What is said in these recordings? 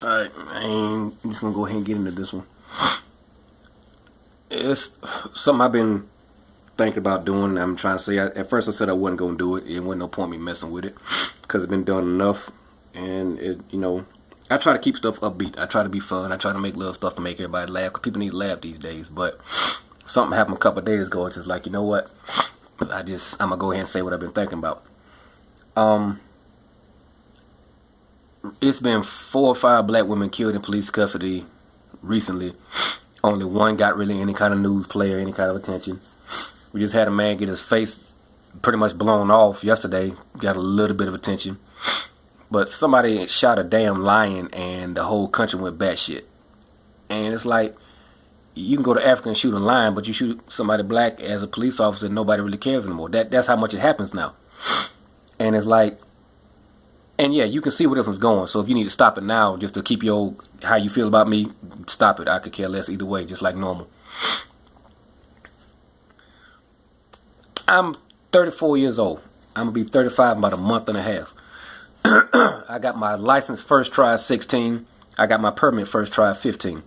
Alright, I'm just gonna go ahead and get into this one. It's something I've been thinking about doing. I'm trying to say, at first I said I wasn't gonna do it. It wasn't no point me messing with it because it's been done enough. And I try to keep stuff upbeat. I try to be fun. I try to make little stuff to make everybody laugh because people need to laugh these days. But something happened a couple of days ago. It's just like, you know what? I'm gonna go ahead and say what I've been thinking about. It's been 4 or 5 black women killed in police custody recently. Only one got really any kind of news play or any kind of attention. We just had a man get his face pretty much blown off yesterday. Got a little bit of attention. But somebody shot a damn lion and the whole country went batshit. And it's like, you can go to Africa and shoot a lion, but you shoot somebody black as a police officer, nobody really cares anymore. That's how much it happens now. And it's like, and yeah, you can see where this one's going. So if you need to stop it now just to keep how you feel about me, stop it. I could care less either way, just like normal. I'm 34 years old. I'm going to be 35 in about a month and a half. I got my license first try at 16. I got my permit first try at 15.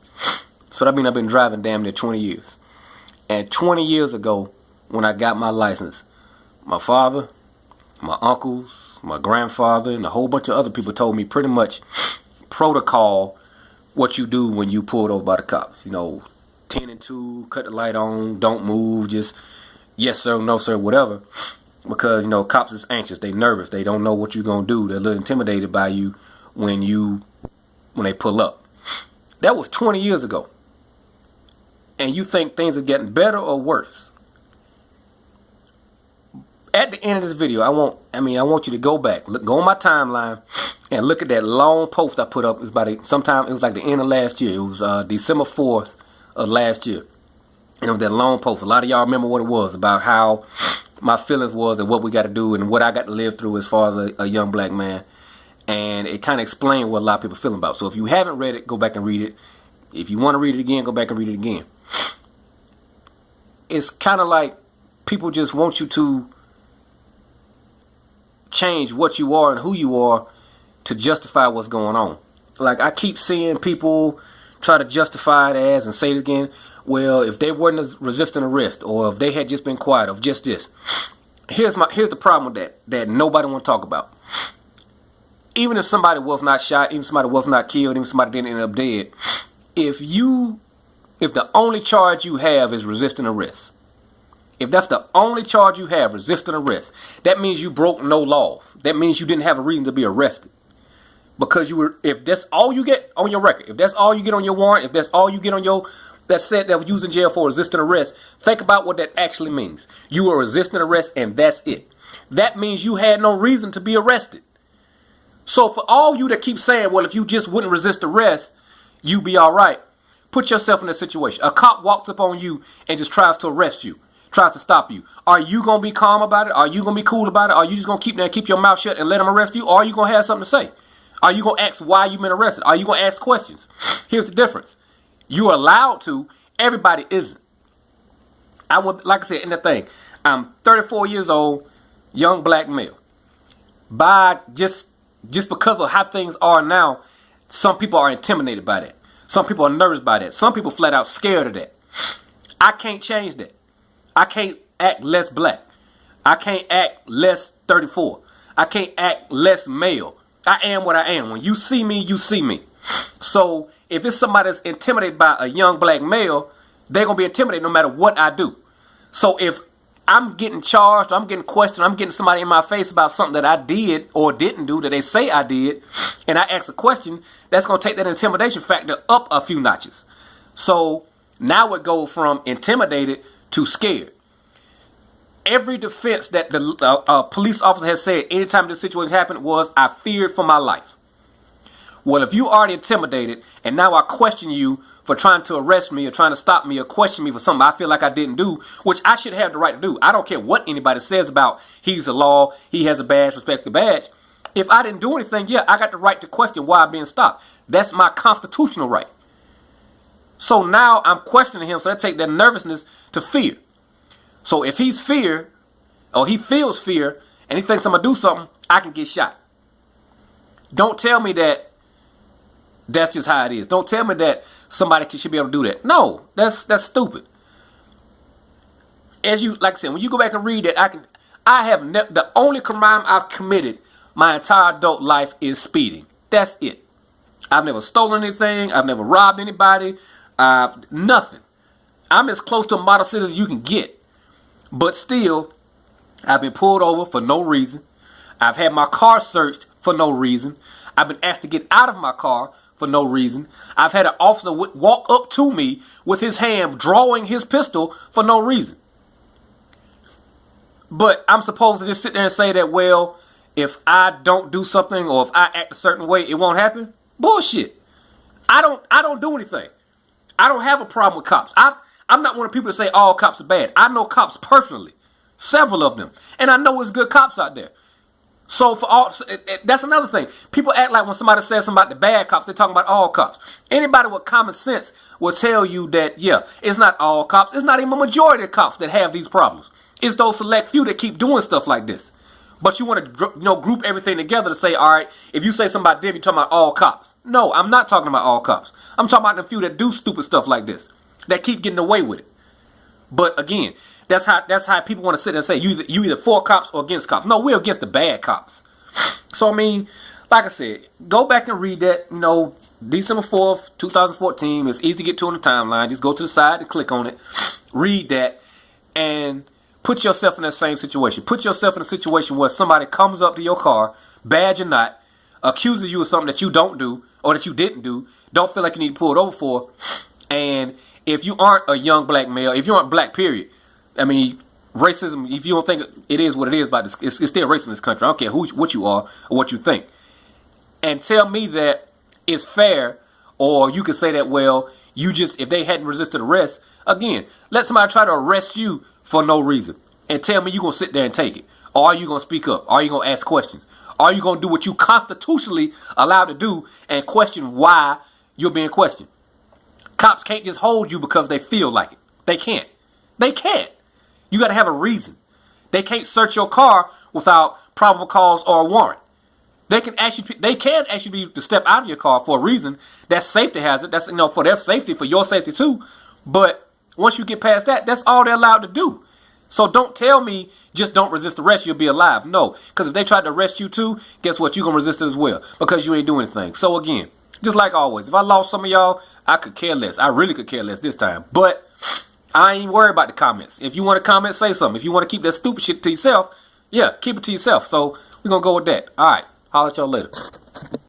So that means I've been driving damn near 20 years. And 20 years ago, when I got my license, my father, my uncles, my grandfather, and a whole bunch of other people told me pretty much protocol what you do when you pulled over by the cops. 10 and 2, cut the light on, don't move, just yes sir, no sir, whatever. Because, cops is anxious, they nervous, they don't know what you're going to do. They're a little intimidated by you when they pull up. That was 20 years ago. And you think things are getting better or worse? At the end of this video, I want you to go back, go on my timeline, and look at that long post I put up. It was like the end of last year. It was December 4th of last year. And it was that long post. A lot of y'all remember what it was, about how my feelings was and what we got to do and what I got to live through as far as a young black man. And it kind of explained what a lot of people feel about. So if you haven't read it, go back and read it. If you want to read it again, go back and read it again. It's kind of like people just want you to change what you are and who you are to justify what's going on. Like, I keep seeing people try to justify it as, and say it again, well, if they weren't resisting arrest, or if they had just been quiet, or just this. Here's the problem with that nobody want to talk about. Even if somebody was not shot, even if somebody was not killed, even if somebody didn't end up dead, if the only charge you have is resisting arrest, if that's the only charge you have, resisting arrest, that means you broke no laws. That means you didn't have a reason to be arrested. Because if that's all you get on your record, if that's all you get on your warrant, if that's all you get on that said that was used in jail for resisting arrest, think about what that actually means. You were resisting arrest and that's it. That means you had no reason to be arrested. So for all you that keep saying, well, if you just wouldn't resist arrest, you'd be all right. Put yourself in a situation. A cop walks up on you and just tries to arrest you. Tries to stop you. Are you going to be calm about it? Are you going to be cool about it? Are you just going to keep your mouth shut and let them arrest you? Or are you going to have something to say? Are you going to ask why you've been arrested? Are you going to ask questions? Here's the difference. You're allowed to. Everybody isn't. Like I said in the thing, I'm 34 years old, young black male. By just because of how things are now, some people are intimidated by that. Some people are nervous by that. Some people flat out scared of that. I can't change that. I can't act less black. I can't act less 34. I can't act less male. I am what I am. When you see me, you see me. So if it's somebody that's intimidated by a young black male, they're going to be intimidated no matter what I do. So if I'm getting charged, or I'm getting questioned, I'm getting somebody in my face about something that I did or didn't do that they say I did, and I ask a question, that's going to take that intimidation factor up a few notches. So now it goes from intimidated to scared. Every defense that the police officer has said anytime this situation happened was, I feared for my life. Well, if you already intimidated and now I question you for trying to arrest me or trying to stop me or question me for something I feel like I didn't do, which I should have the right to do. I don't care what anybody says about he's the law, he has a badge, respect the badge. If I didn't do anything, yeah, I got the right to question why I'm being stopped. That's my constitutional right. So now I'm questioning him, so that takes that nervousness to fear. So if he's fear, or he feels fear, and he thinks I'm going to do something, I can get shot. Don't tell me that That's just how it is. Don't tell me that somebody should be able to do that. No, that's stupid. As you, like I said, when you go back and read that, the only crime I've committed my entire adult life is speeding. That's it. I've never stolen anything. I've never robbed anybody. Nothing. I'm as close to a model citizen as you can get. But still, I've been pulled over for no reason. I've had my car searched for no reason. I've been asked to get out of my car for no reason. I've had an officer walk up to me with his hand drawing his pistol for no reason. But I'm supposed to just sit there and say that, well, if I don't do something or if I act a certain way, it won't happen? Bullshit. I don't do anything. I don't have a problem with cops. I'm not one of the people to say all cops are bad. I know cops personally, several of them, and I know there's good cops out there. So that's another thing. People act like when somebody says something about the bad cops, they're talking about all cops. Anybody with common sense will tell you that, yeah, it's not all cops. It's not even a majority of cops that have these problems. It's those select few that keep doing stuff like this. But you want to, group everything together to say, all right, if you say something about them, you're talking about all cops. No, I'm not talking about all cops. I'm talking about the few that do stupid stuff like this, that keep getting away with it. But again, that's how people want to sit and say you either for cops or against cops. No, we're against the bad cops. So I mean, like I said, go back and read that. December 4th, 2014. It's easy to get to on the timeline. Just go to the side and click on it. Read that and put yourself in that same situation. Put yourself in a situation where somebody comes up to your car, badge or not, accuses you of something that you don't do or that you didn't do, don't feel like you need to pull it over for, and if you aren't a young black male, if you aren't black, period, I mean, racism, if you don't think it is what it is, about this, it's still racism in this country. I don't care what you are or what you think. And tell me that it's fair, or you could say that, well, if they hadn't resisted arrest, again, let somebody try to arrest you for no reason and tell me you're going to sit there and take it. Or are you going to speak up? Are you going to ask questions? Are you going to do what you constitutionally allowed to do and question why you're being questioned? Cops can't just hold you because they feel like it. They can't. They can't. You got to have a reason. They can't search your car without probable cause or a warrant. They can ask you to step out of your car for a reason. That's safety hazard. That's for their safety, for your safety too. But once you get past that, that's all they're allowed to do. So don't tell me just don't resist arrest, you'll be alive. No, because if they tried to arrest you too, guess what? You're going to resist it as well because you ain't doing anything. So again, just like always, if I lost some of y'all, I could care less. I really could care less this time. But I ain't worried about the comments. If you want to comment, say something. If you want to keep that stupid shit to yourself, yeah, keep it to yourself. So we're going to go with that. All right. Holler at y'all later.